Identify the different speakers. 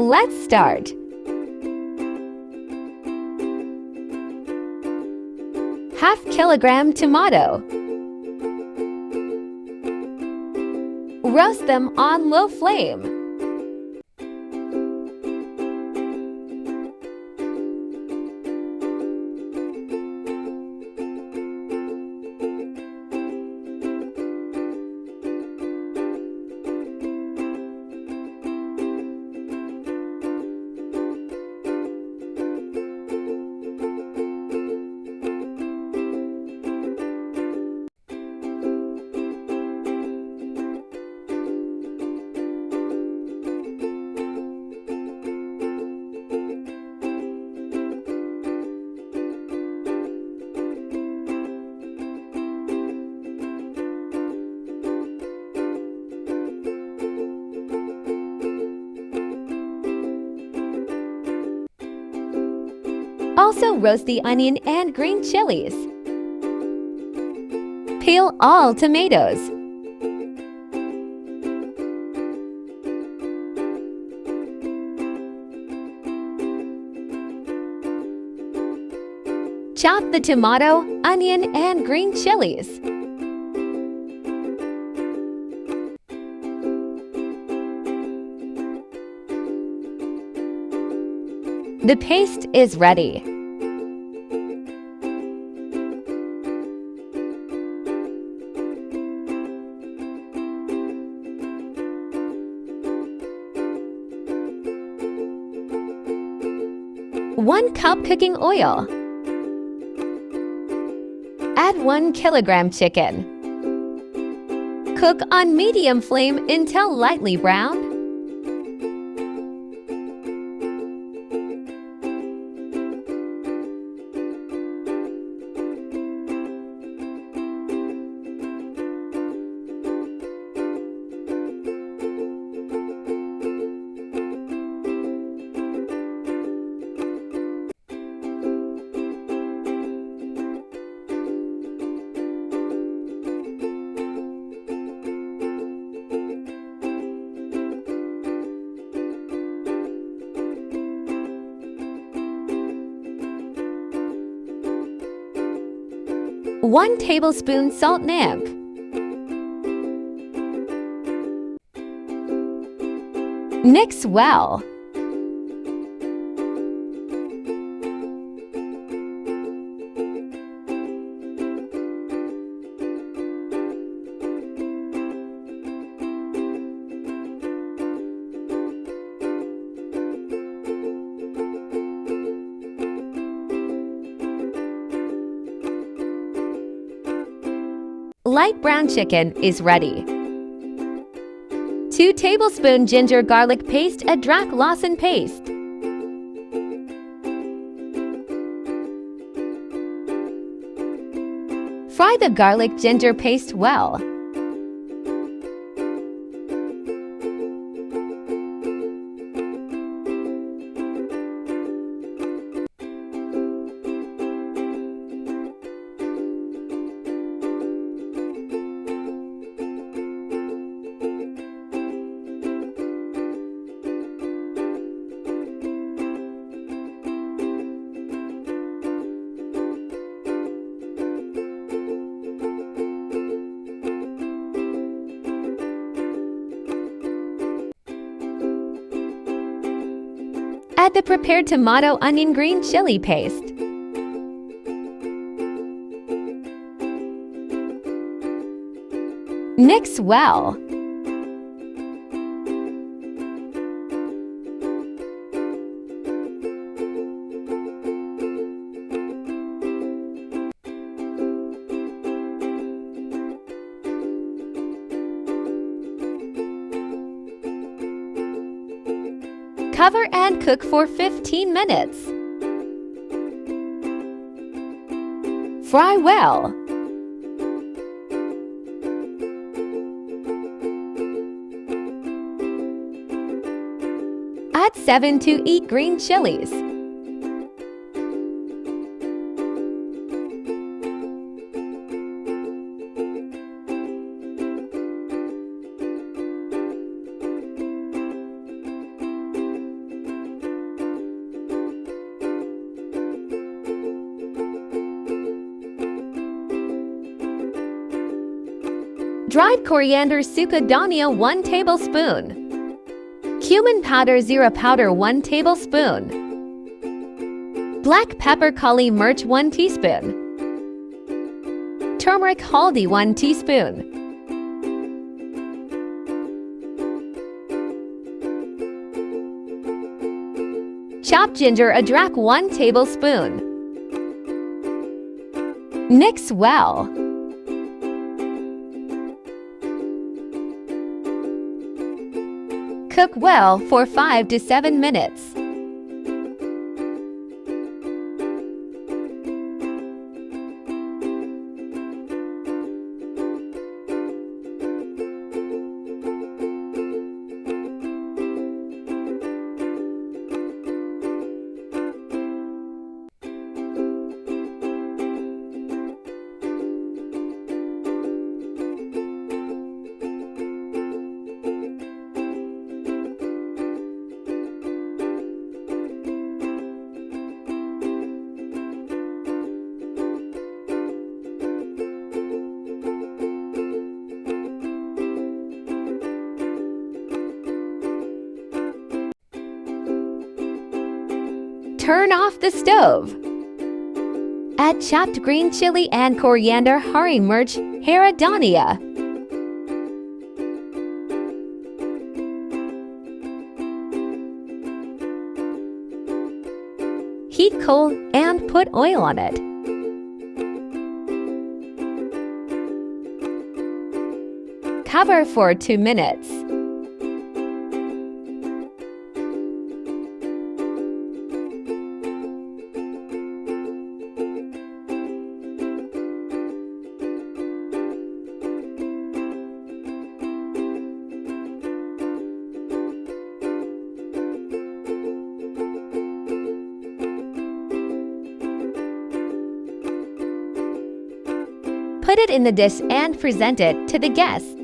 Speaker 1: Let's start. Half kilogram tomato. Roast them on low flame. Also roast the onion and green chilies. Peel all tomatoes. Chop the tomato, onion, and green chilies. The paste is ready. One cup cooking oil. Add 1 kilogram chicken. Cook on medium flame until lightly brown. One tablespoon salt nib. Mix well. Light brown chicken is ready. 2 tablespoon ginger garlic paste, a Drac Lawson paste. Fry the garlic ginger paste well. Add the prepared tomato, onion, green chili paste. Mix well. Cover and cook for 15 minutes. Fry well. Add 7 to 8 green chilies. Dried coriander suka dhania 1 tablespoon. Cumin powder zira powder 1 tablespoon. Black pepper kali mirch 1 teaspoon. Turmeric haldi 1 teaspoon. Chopped ginger adrak 1 tablespoon. Mix well. Cook well for 5 to 7 minutes. Turn off the stove. Add chopped green chili and coriander, hari mirch, hara dhania. Heat coal and put oil on it. Cover for 2 minutes. Put it in the dish and present it to the guests.